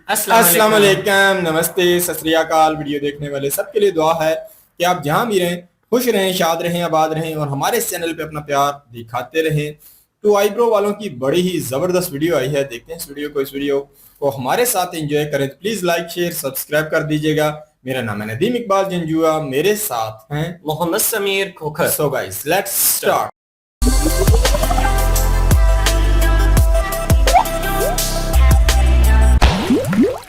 अस्सलाम वालेकुम, नमस्ते, सत श्री अकाल। वीडियो देखने वाले सबके लिए दुआ है कि आप जहां भी रहें खुश रहें, शाद रहें, आबाद रहें और हमारे इस चैनल पे अपना प्यार दिखाते रहें। तो आईब्रो वालों की बड़ी ही जबरदस्त वीडियो आई है, देखते हैं इस वीडियो को हमारे साथ एंजॉय करें। तो प्लीज लाइक शेयर सब्सक्राइब कर दीजिएगा। मेरा नाम है नदीम इकबाल जंजुआ, मेरे साथ हैं Mohammad Sameer Khokhar. So guys let's start.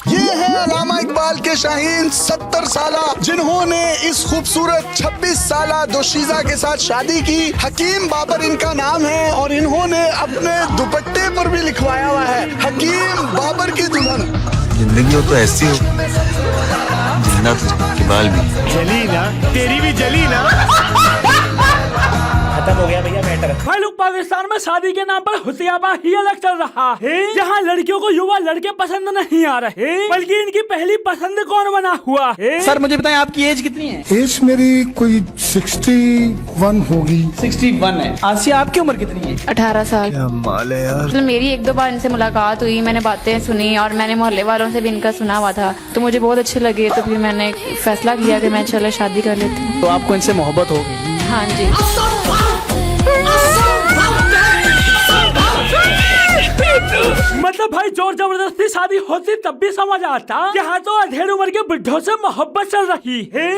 ये है अल्लामा इकबाल के शाहीन 70 साला, जिन्होंने इस खूबसूरत 26 साला दोशीजा के साथ शादी की। हकीम बाबर इनका नाम है और इन्होंने अपने दुपट्टे पर भी लिखवाया हुआ है हकीम बाबर की दुल्हन। जिंदगी हो तो ऐसी हो, जिंदा तो इकबाल भी। जली ना, तेरी भी जली ना। खत्म हो गया भैया मैटर। भाई लोग, पाकिस्तान में शादी के नाम पर हुसियाबा ही अलग चल रहा है, जहाँ लड़कियों को युवा लड़के पसंद नहीं आ रहे, बल्कि इनकी पहली पसंद कौन बना हुआ है। सर मुझे बताएं आपकी एज कितनी है? एज मेरी कोई 61 होगी। 61 है। आसिया आपकी उम्र कितनी है? 18 साल। क्या माल है यार। मतलब मेरी एक दो बार इनसे मुलाकात हुई, मैंने बातें सुनी और मैंने मोहल्ले वालों से भी इनका सुना हुआ था, तो मुझे बहुत अच्छे लगे। तो फिर मैंने फैसला किया कि मैं चलो शादी कर लेती हूँ। तो आपको इनसे मोहब्बत हो गई? हाँ जी। मतलब भाई जोर जबरदस्ती शादी होती तब भी समझ आता, यहाँ तो अधेड़ उम्र के बुढ़ों से मोहब्बत चल रही है।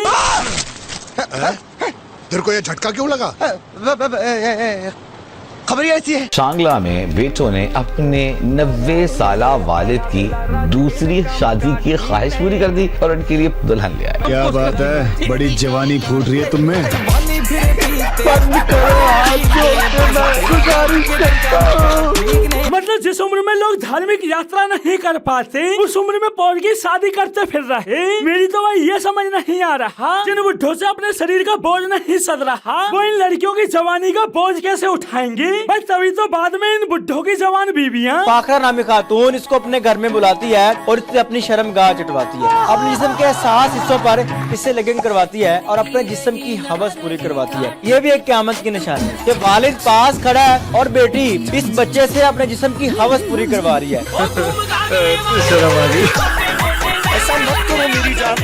तेरे को ये झटका क्यों लगा? खबर ऐसी है। चांगला में बेटों ने अपने 90 साला वालिद की दूसरी शादी की ख्वाहिश पूरी कर दी और उनके लिए दुल्हन ले आए। क्या बात है, बड़ी जवानी फूट रही है तुम में। मतलब जिस उम्र में लोग धार्मिक यात्रा नहीं कर पाते, उस उम्र में पौध की शादी करते फिर रहे। मेरी तो भाई ये समझ नहीं आ रहा, जिन बुढ़ों से अपने शरीर का बोझ नहीं सद रहा, वो इन लड़कियों की जवानी का बोझ कैसे उठाएंगे भाई। तभी तो बाद में इन बुढ़ों की जवान बीबियाँ पाखरा नामी खातून इसको अपने घर में बुलाती है और इससे अपनी शर्मगाह चटवाती है, अपने जिस्म के एहसास हिस्सों पर इससे लगन करवाती है और अपने जिस्म की हवस पूरी करवाती है। ये भी एक क़यामत की निशानी है कि वालिद पास खड़ा है और बेटी इस बच्चे से अपने जिस्म की हवस पूरी करवा रही है। शर्म आ गई। ऐसा मत करो मेरी जान,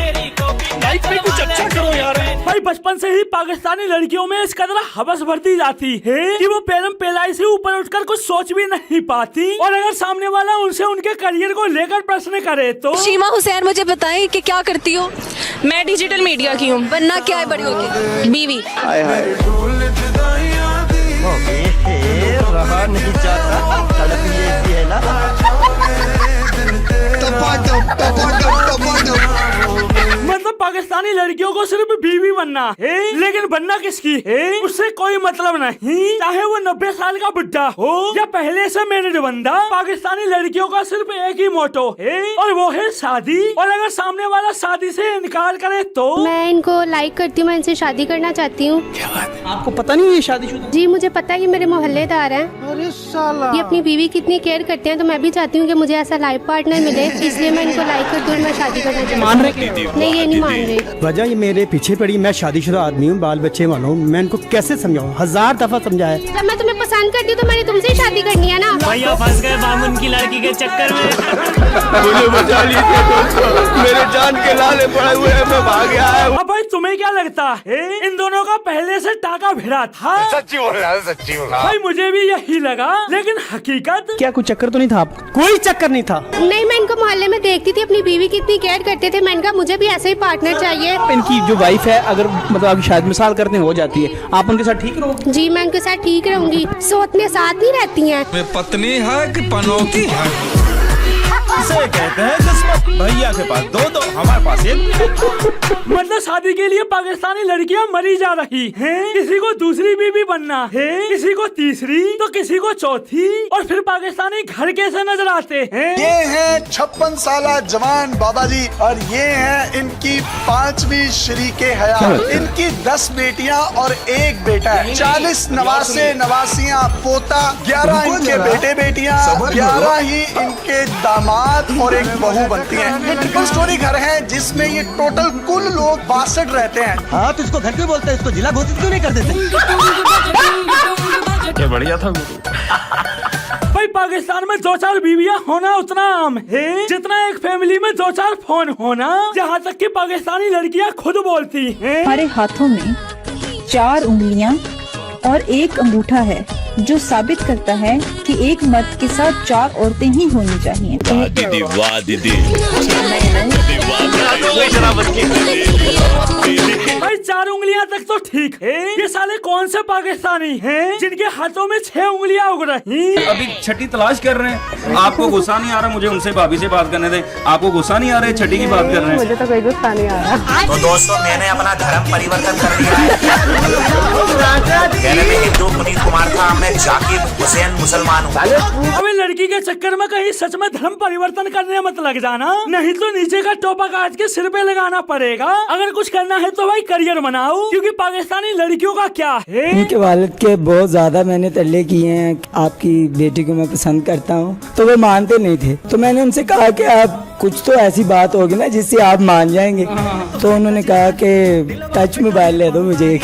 लाइफ में कुछ अच्छा करो यार। भाई बचपन से ही पाकिस्तानी लड़कियों में इस कदर हवस भरती जाती है कि वो पैरम पेलाई से ऊपर उठकर कुछ सोच भी नहीं पाती, और अगर सामने वाला उनसे उनके करियर को लेकर प्रश्न करे तो। शीमा हुसैन, मुझे बताएं कि क्या करती हो? मैं डिजिटल मीडिया की हूँ। बनना क्या है बड़ी होके? बीवी। रहा नहीं जाता, तड़प ये ऐसी है ना। मतलब पाकिस्तानी लड़कियों को सिर्फ बीवी बनना है, लेकिन बनना किसकी है उससे कोई मतलब नहीं। चाहे वो 90 साल का बुढ़ा हो या पहले से मैरिड बंदा, पाकिस्तानी लड़कियों का सिर्फ एक ही मोटो है और वो है शादी। और अगर सामने वाला शादी से इनकार करे तो। मैं इनको लाइक करती हूँ, मैं इनसे शादी करना चाहती हूँ। आपको पता नहीं ये शादीशुदा? जी मुझे पता है, ये मेरे मोहल्लेदार हैं। अरे साला, ये अपनी बीवी की इतनी केयर करते हैं, तो मैं भी चाहती हूँ कि मुझे ऐसा लाइफ पार्टनर मिले, इसलिए मैं इनको लाइक करती हूँ, मैं शादी करना चाहती हूँ। मान रहे? नहीं, ये नहीं मान रहे। वजह ये मेरे पीछे पड़ी, मैं शादीशुदा आदमी हूँ, बाल बच्चे वाला हूँ। मैं इनको कैसे समझाऊँ? 1000 दफा समझाया। जब मैं तुम्हें पसंद करती हूँ तो मैंने तुमसे ही शादी करनी है ना। भैया फंस गए बामुन की लड़की के चक्कर में। मुझे बचा लीजिए दोस्तों, मेरे जान के लाले पड़े हुए हैं, मैं भाग गया है। अब भाई तुम्हें क्या लगता है इन दोनों का पहले से टाका भिड़ा था? सच्ची बोल रहा है, सच्ची बोल रहा है। भाई मुझे भी यही लगा, लेकिन हकीकत क्या कोई चक्कर तो नहीं था आपको? कोई चक्कर नहीं था। नहीं, मैं इनको मोहल्ले में देखती थी, अपनी बीवी की इतनी केयर करते थे। मैंने कहा मुझे भी ऐसे ही पार्टनर चाहिए। इनकी जो वाइफ है, अगर मतलब आपकी शायद मिसाल करते हो जाती है, आप उनके साथ ठीक रहो? जी मैं उनके साथ ठीक रहूंगी। सोचने साथ नहीं रहती हैं। पत्नी है कि पनौती है? इसे कहते हैं किस्मत। भैया के पास दो, हमारे पास एक। मतलब शादी के लिए पाकिस्तानी लड़कियां मरी जा रही हैं। किसी को दूसरी बीवी बनना है, किसी को तीसरी, तो किसी को चौथी, और फिर पाकिस्तानी घर कैसे नजर आते हैं। ये है 56 साला जवान बाबा जी और ये है इनकी 5वीं शरीके हयात। इनकी 10 बेटियां और 1 बेटा है। 40 नवासे नवासियां पोता, 11 इनके बेटे बेटियां, 11 ही इनके दामाद और 1 बहू बनती है। ये ट्रिपल स्टोरी घर है जिसमें ये टोटल कुल लोग 62 रहते हैं। हाँ तो इसको घर क्यों बोलते हैं? इसको जिला घोषित क्यों नहीं कर देते? ये बढ़िया था गुरु। भाई भाई पाकिस्तान में 2-4 बीवियां होना उतना आम है जितना एक फैमिली में 2-4 फोन होना। जहाँ तक कि पाकिस्तानी लड़कियां खुद बोलती हैं हमारे हाथों में 4 उंगलियां और 1 अंगूठा है, जो साबित करता है कि एक मर्द के साथ 4 औरतें ही होनी चाहिए। दीदी वाह दीदी। भाई 4 उंगलियां तक तो ठीक है, ये साले कौन से पाकिस्तानी हैं जिनके हाथों में 6 उंगलियां उग रही। अभी छठी तलाश कर रहे हैं। आपको गुस्सा नहीं आ रहा? मुझे उनसे भाभी से बात करने दें। आपको गुस्सा नहीं आ रहा है? छठी की बात कर रहे हैं। मुझे तो कोई गुस्सा नहीं आ रहा। तो दोस्तों मैंने अपना धर्म परिवर्तन कर दिया है। पहले मैं हिंदू पुनीत कुमार था, मैं जाकिर हुसैन मुसलमान हूँ। अबे लड़की के चक्कर में कहीं सच में धर्म परिवर्तन करने मत लग जाना, नहीं तो नीचे का टोपा काट के सिर पे लगाना पड़ेगा। अगर कुछ करना है तो भाई करियर बनाओ, क्योंकि पाकिस्तानी लड़कियों का क्या है। इनके वालिद के बहुत ज्यादा मैंने तरले किए हैं, आपकी बेटी को मैं पसंद करता हूँ, तो वो मानते नहीं थे। तो मैंने उनसे कहा कि आप कुछ तो ऐसी बात होगी ना जिससे आप मान जाएंगे। तो उन्होंने कहा कि टच मोबाइल ले दो मुझे।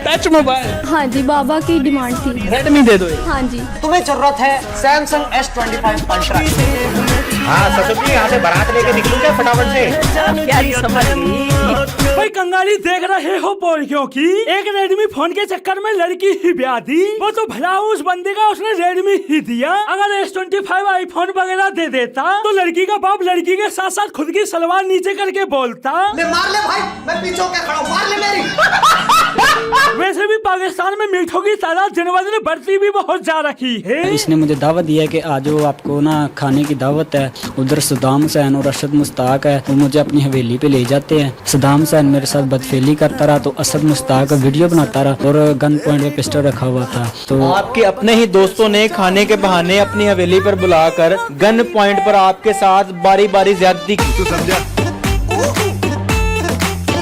Touch mobile? हाँ जी, बाबा की डिमांड थी। रेडमी दे दो। हाँ जी। तुम्हें जरूरत है सैमसंग S25 अल्ट्रा। हाँ ससुर जी, यहाँ से बारात लेके निकलूं क्या फटाफट से? भाई कंगाली देख रहे हो पोरियों की, एक रेडमी फोन के चक्कर में लड़की ही ब्याह दी। वो तो भला उस बंदे का उसने रेडमी ही दिया। अगर S25 आईफोन वगैरह दे देता तो लड़की का बाप लड़की के साथ साथ खुद की सलवार नीचे करके बोलता, मार ले भाई, मैं पीछे होकर खड़ा हूं, मार ले मेरी। वैसे भी पाकिस्तान में मीठों की तादाद दिन ब दिन बढ़ती भी बहुत जा रही है। इसने मुझे दावत दिया कि आज वो आपको ना खाने की दावत है। उधर सद्दाम हुसैन और अरशद मुश्ताक है, वो मुझे अपनी हवेली पे ले जाते हैं। सद्दाम हुसैन मेरे साथ बदफेली करता रहा, तो असद मुश्ताक वीडियो बनाता रहा और गन पॉइंट पे पिस्टल रखा हुआ था। तो आपके अपने ही दोस्तों ने खाने के बहाने अपनी हवेली पर बुलाकर गन पॉइंट पर आपके साथ बारी बारी ज्यादती की। तू समझा?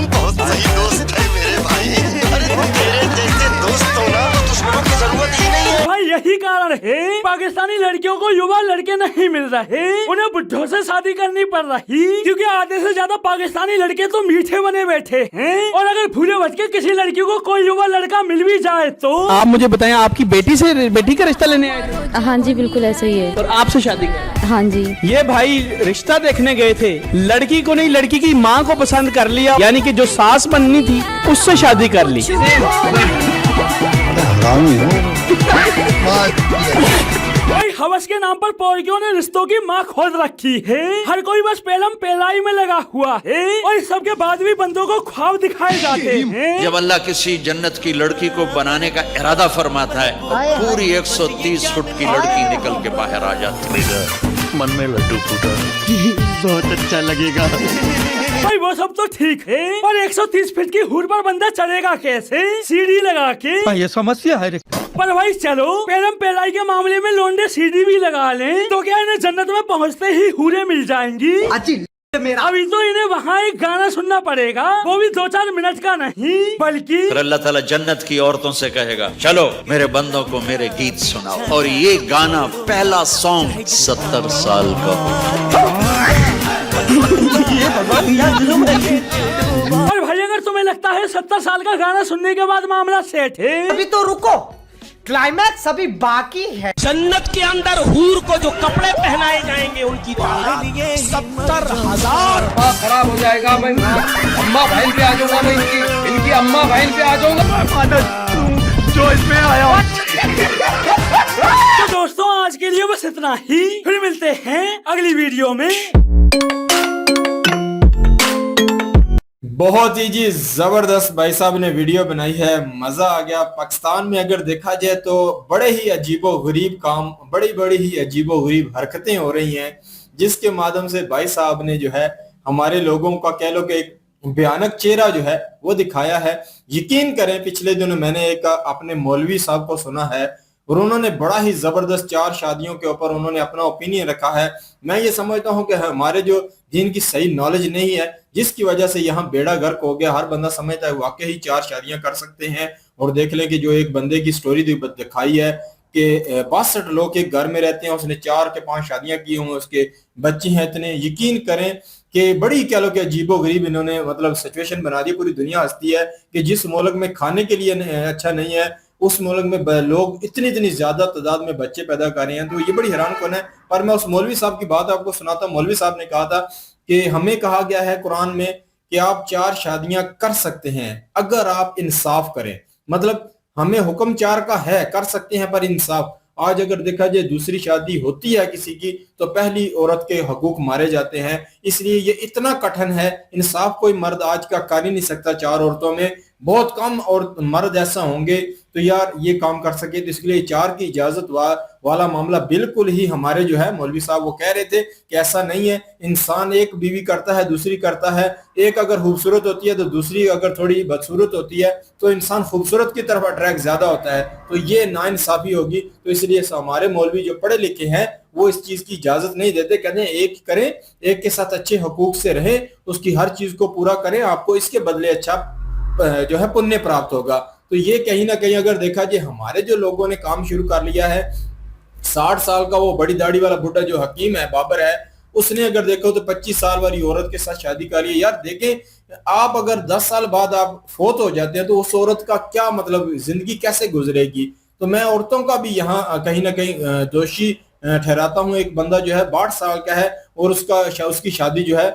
बहुत सही दोस्त है मेरे भाई। अरे तेरे जैसे दोस्त हो ना, दुश्मनों की जरूरत ही नहीं है। भाई यही कारण है पाकिस्तानी लड़कियों को युवा लड़के नहीं मिल रहे, उन्हें बुढ़ों से शादी करनी पड़ रही, क्योंकि आधे से ज्यादा पाकिस्तानी लड़के तो मीठे बने बैठे हैं। और अगर भूले भटके के किसी लड़की को कोई युवा लड़का मिल भी जाए तो। आप मुझे बताएं, आपकी बेटी का रिश्ता लेने आए थे? हाँ जी बिल्कुल ऐसा ही है। और आपसे शादी कर? हाँ जी। ये भाई रिश्ता देखने गए थे, लड़की को नहीं लड़की की माँ को पसंद कर लिया, यानी कि जो सास बननी थी उससे शादी कर ली। भाई हवस के नाम पर पोरियों ने रिश्तों की माँ खोद रखी है। हर कोई बस पेलम पेलाई में लगा हुआ है, और इस सब के बाद भी बंदों को ख्वाब दिखाए जाते हैं। जब अल्लाह किसी जन्नत की लड़की को बनाने का इरादा फरमाता है, पूरी 130 फुट की लड़की निकल के बाहर आ जाती है। मन में लड्डू फूटा। बहुत अच्छा लगेगा। भाई वो सब तो ठीक है, पर 130 फीट की हुर पर बंदा चढ़ेगा कैसे? सीढ़ी लगा के? ये समस्या है। पर भाई चलो पेलम पेलाई के मामले में लोंडे सीढ़ी भी लगा लें तो क्या इन्हें जन्नत में पहुंचते ही हुरें मिल जाएंगी? अभी तो इन्हें वहाँ एक गाना सुनना पड़ेगा, वो भी 2-4 मिनट का नहीं बल्कि। फिर अल्लाह ताला जन्नत की औरतों से कहेगा, चलो मेरे बंदों को मेरे गीत सुनाओ। और ये गाना पहला सॉन्ग 70 साल का। और भाई अगर तुम्हें लगता है 70 साल का गाना सुनने के बाद मामला सेट है, अभी तो रुको, क्लाइमैक्स अभी बाकी है। जन्नत के अंदर हूर को जो कपड़े पहनाए जाएंगे उनकी तादाद 70,000। खराब हो जाएगा। मैं अम्मा बहन पे आ जाऊंगा, मैं इनकी अम्मा बहन पे आ जाऊंगा जो इसमें आया। तो दोस्तों आज के लिए बस इतना ही, फिर मिलते हैं अगली वीडियो में। बहुत ही जी जबरदस्त भाई साहब ने वीडियो बनाई है, मजा आ गया। पाकिस्तान में अगर देखा जाए तो बड़े ही अजीबो गरीब काम, बड़ी ही अजीबो गरीब हरकतें हो रही हैं, जिसके माध्यम से भाई साहब ने जो है हमारे लोगों का कह लो कि एक भयानक चेहरा जो है वो दिखाया है। यकीन करें पिछले दिनों मैंने एक अपने मौलवी साहब को सुना है और उन्होंने बड़ा ही जबरदस्त 4 शादियों के ऊपर उन्होंने अपना ओपिनियन रखा है। मैं ये समझता हूँ कि हमारे जो दीन की सही नॉलेज नहीं है, जिसकी वजह से यहाँ बेड़ा गर्क हो गया। हर बंदा समझता है वाकई ही 4 शादियां कर सकते हैं। और देख लें कि जो एक बंदे की स्टोरी दिखाई है कि 62 लोग एक घर में रहते हैं, उसने 4 के 5 शादियां की हुई, उसके बच्चे हैं इतने। यकीन करें कि बड़ी कह लो कि अजीबो गरीब इन्होंने मतलब सिचुएशन बना दी। पूरी दुनिया हंसती है कि जिस मुल्क में खाने के लिए अच्छा नहीं है उस मुल्क में लोग इतनी इतनी ज्यादा तादाद में बच्चे पैदा कर रहे हैं, तो ये बड़ी हैरान कौन है। पर मैं उस मौलवी साहब की बात आपको सुनाता। मौलवी साहब ने कहा था कि हमें कहा गया है कुरान में कि आप 4 शादियां कर सकते हैं अगर आप इंसाफ करें। मतलब हमें हुक्म 4 का है, कर सकते हैं, पर इंसाफ। आज अगर देखा जाए दूसरी शादी होती है किसी की तो पहली औरत के हकूक मारे जाते हैं। इसलिए ये इतना कठिन है, इंसाफ कोई मर्द आज का कर ही नहीं सकता। 4 औरतों में बहुत कम और मर्द ऐसा होंगे तो यार ये काम कर सके। तो इसके लिए 4 की इजाजत वाला मामला बिल्कुल ही हमारे जो है मौलवी साहब वो कह रहे थे कि ऐसा नहीं है। इंसान एक बीवी करता है, दूसरी करता है, एक अगर खूबसूरत होती है तो दूसरी अगर थोड़ी बदसूरत होती है तो इंसान खूबसूरत की तरफ अट्रैक्ट ज्यादा होता है, तो ये नाइंसाफी होगी। तो इसलिए हमारे मौलवी जो पढ़े लिखे हैं वो इस चीज की इजाजत नहीं देते, कहते हैं एक करें, एक के साथ अच्छे हकूक से रहे, उसकी हर चीज को पूरा करें, आपको इसके बदले अच्छा जो है पुण्य प्राप्त होगा। तो ये कहीं ना कहीं अगर देखा जाए हमारे जो लोगों ने काम शुरू कर लिया है, 60 साल का वो बड़ी दाढ़ी वाला बुढ़ा जो हकीम है, बाबर है, उसने अगर देखो तो 25 साल वाली औरत के साथ शादी कर ली। यार देखें, आप अगर 10 साल बाद आप फोत हो जाते हैं तो उस औरत का क्या मतलब जिंदगी कैसे गुजरेगी। तो मैं औरतों का भी यहाँ कहीं ना कहीं दोषी ठहराता हूँ। एक बंदा जो है 62 साल का है और उसकी शादी जो है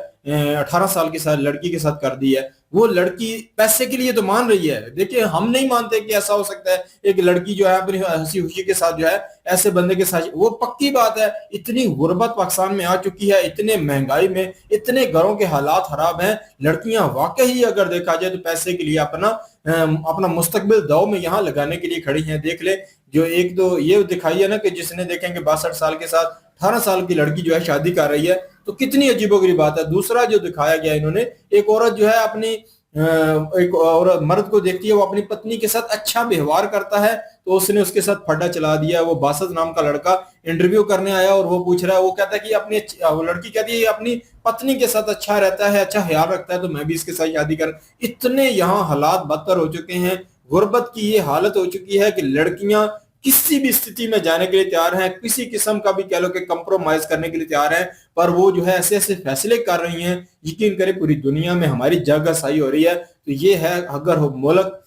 18 साल की लड़की के साथ कर दी है। वो लड़की पैसे के लिए तो मान रही है। देखिए हम नहीं मानते कि ऐसा हो सकता है एक लड़की जो है अपनी हंसी खुशी के साथ जो है ऐसे बंदे के साथ, वो पक्की बात है। इतनी गुर्बत पाकिस्तान में आ चुकी है, इतने महंगाई में, इतने घरों के हालात खराब हैं, लड़कियां वाकई अगर देखा जाए तो पैसे के लिए अपना मुस्तकबिल दाव में यहाँ लगाने के लिए खड़ी हैं। देख ले जो एक तो ये दिखाई है ना कि जिसने देखेंगे 62 साल के साथ 18 साल की लड़की जो है शादी कर रही है, तो कितनी अजीबोगरीब बात है। दूसरा जो दिखाया गया इन्होंने, एक औरत जो है अपनी एक औरत मर्द को देखती है वो अपनी पत्नी के साथ अच्छा व्यवहार करता है तो उसने उसके साथ फड्डा चला दिया। वो बासत नाम का लड़का इंटरव्यू करने आया और वो पूछ रहा है, वो कहता है कि अपनी लड़की कहती है अपनी पत्नी के साथ अच्छा रहता है, अच्छा ख्याल रखता है, तो मैं भी इसके साथ शादी कर। इतने यहाँ हालात बदतर हो चुके हैं, गुर्बत की ये हालत हो चुकी है कि लड़कियां किसी भी स्थिति में जाने के लिए तैयार हैं, किसी किस्म का भी कह लो कि कंप्रोमाइज करने के लिए तैयार हैं, पर वो जो है ऐसे ऐसे फैसले कर रही हैं, यकीन करें पूरी दुनिया में हमारी जगहसाई हो रही है। तो ये है, अगर मुल्क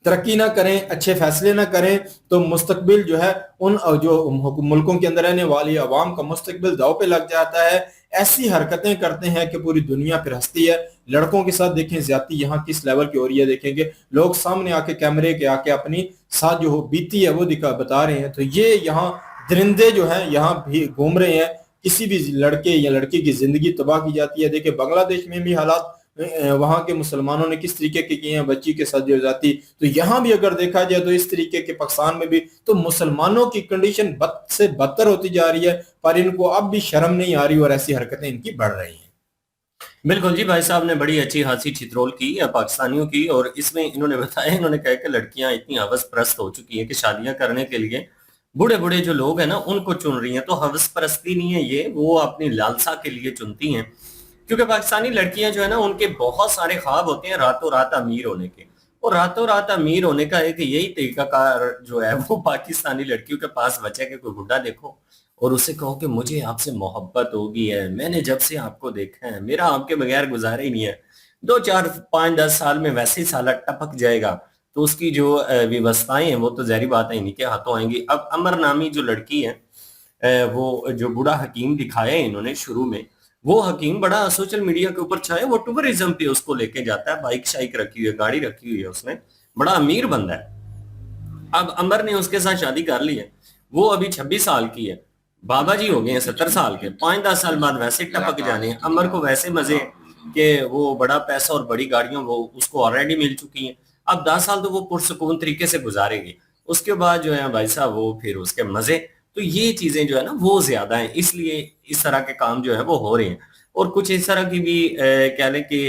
तरक्की ना करें, अच्छे फैसले ना करें, तो मुस्तकबिल जो है उन जो मुल्कों के अंदर रहने वाली अवाम का मुस्तकबिल दाव पे लग जाता है। ऐसी हरकतें करते हैं कि पूरी दुनिया फिर हंसती है। लड़कों के साथ देखें ज्यादती यहाँ किस लेवल की हो रही है, देखेंगे लोग सामने आके कैमरे के आके अपनी साथ जो बीती है वो बता रहे हैं। तो ये यहाँ दरिंदे जो हैं यहाँ भी घूम रहे हैं, किसी भी लड़के या लड़की की जिंदगी तबाह की जाती है। देखिए बांग्लादेश में भी हालात वहां के मुसलमानों ने किस तरीके के किए हैं बच्ची के साथ जो जाती, तो यहाँ भी अगर देखा जाए तो इस तरीके के पाकिस्तान में भी तो मुसलमानों की कंडीशन बद से बदतर होती जा रही है, पर इनको अब भी शर्म नहीं आ रही और ऐसी हरकतें इनकी बढ़ रही हैं। बिल्कुल जी, भाई साहब ने बड़ी अच्छी हासी छित्रोल की पाकिस्तानियों की, और इसमें इन्होंने बताया, इन्होंने कहा कि लड़कियां इतनी हवस परस्त हो चुकी हैं कि शादियां करने के लिए बूढ़े बूढ़े जो लोग हैं ना उनको चुन रही हैं। तो हवस परस्ती नहीं है ये, वो अपनी लालसा के लिए चुनती हैं, क्योंकि पाकिस्तानी लड़कियां जो है ना उनके बहुत सारे ख्वाब होते हैं रातों रात अमीर होने के, और रातों रात अमीर होने का एक यही तरीकाकार जो है वो पाकिस्तानी लड़कियों के पास बचे कि कोई बुढ़ा देखो और उससे कहो कि मुझे आपसे मोहब्बत होगी है, मैंने जब से आपको देखा है मेरा आपके बगैर गुजारा ही नहीं है। 2, 4, 5, 10 साल में वैसे ही साला टपक जाएगा, तो उसकी जो व्यवस्थाएं हैं वो तो जहरी बात है इन्हीं के हाथों आएंगी। अब अमर नामी जो लड़की है वो जो बूढ़ा हकीम दिखाया इन्होंने शुरू में, वो हकीम बड़ा सोशल मीडिया के ऊपर छाया, वो टूरिज्म पे उसको लेके जाता है, बाइक शाइक रखी हुई है, गाड़ी रखी हुई है उसने, बड़ा अमीर बंदा है। अब अमर ने उसके साथ शादी कर ली है, वो अभी 26 साल की है, बाबा जी हो गए हैं 70 साल के, 5-10 साल बाद वैसे टपक जाने हैं। अमर को वैसे मजे कि वो बड़ा पैसा और बड़ी गाड़ियां वो उसको ऑलरेडी मिल चुकी हैं, अब 10 साल तो वो पुरसकून तरीके से गुजारेगी, उसके बाद जो है भाई साहब वो फिर उसके मजे। तो ये चीजें जो है ना वो ज्यादा हैं, इसलिए इस तरह के काम जो है वो हो रहे हैं। और कुछ इस तरह की भी कह लें कि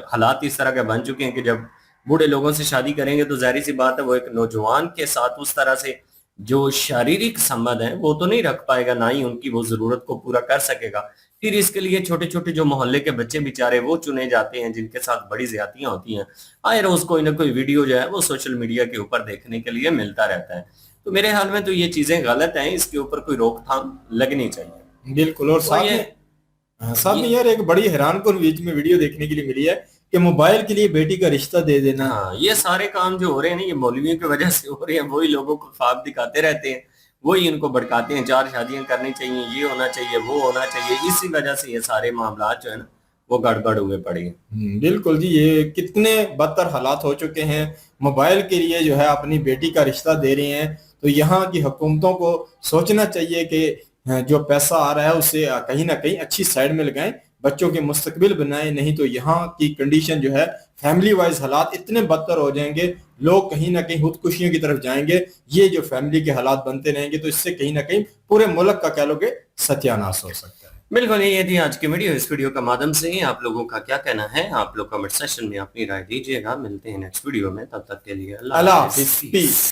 हालात इस तरह के बन चुके हैं कि जब बूढ़े लोगों से शादी करेंगे तो जाहिर सी बात है वो एक नौजवान के साथ उस तरह से जो शारीरिक संबंध है वो तो नहीं रख पाएगा, ना ही उनकी वो जरूरत को पूरा कर सकेगा। फिर इसके लिए छोटे छोटे जो मोहल्ले के बच्चे बेचारे वो चुने जाते हैं जिनके साथ बड़ी ज्यादतियां होती हैं। आए रोज कोई ना कोई वीडियो जो है वो सोशल मीडिया के ऊपर देखने के लिए मिलता रहता है। तो मेरे ख्याल में तो ये चीजें गलत हैं, इसके ऊपर कोई रोकथाम लगनी चाहिए। बिल्कुल। और साथ में यार एक बड़ी हैरान कुन बीच में वीडियो देखने के लिए मिली है कि मोबाइल के लिए बेटी का रिश्ता दे देना। हाँ, ये सारे काम जो हो रहे हैं ना, ये मौलवियों की वजह से हो रहे हैं। वही लोगों को ख्वाब दिखाते रहते हैं, वही इनको भड़काते हैं, 4 शादियां करनी चाहिए, ये होना चाहिए, वो होना चाहिए। इसी वजह से ये सारे मामला जो है ना वो गड़बड़ हुए पड़े हैं। बिल्कुल जी, ये कितने बदतर हालात हो चुके हैं। मोबाइल के लिए जो है अपनी बेटी का रिश्ता दे रहे हैं, तो यहाँ की हुकूमतों को सोचना चाहिए कि जो पैसा आ रहा है उसे कहीं ना कहीं अच्छी साइड में लगाएं, बच्चों के मुस्तकबिल बनाएं। नहीं तो यहाँ की कंडीशन जो है, फैमिली वाइज हालात इतने बदतर हो जाएंगे, लोग कहीं ना कहीं खुदकुशियों की तरफ जाएंगे। ये जो फैमिली के हालात बनते रहेंगे तो इससे कहीं ना कहीं पूरे मुल्क का कह लोगे सत्यानाश हो सकता है। बिल्कुल, ये थी आज की वीडियो। इस वीडियो के माध्यम से आप लोगों का क्या कहना है, आप लोग कमेंट सेक्शन में अपनी राय दीजिएगा। मिलते हैं नेक्स्ट वीडियो में, तब तक के लिए अल्लाह हाफिज़।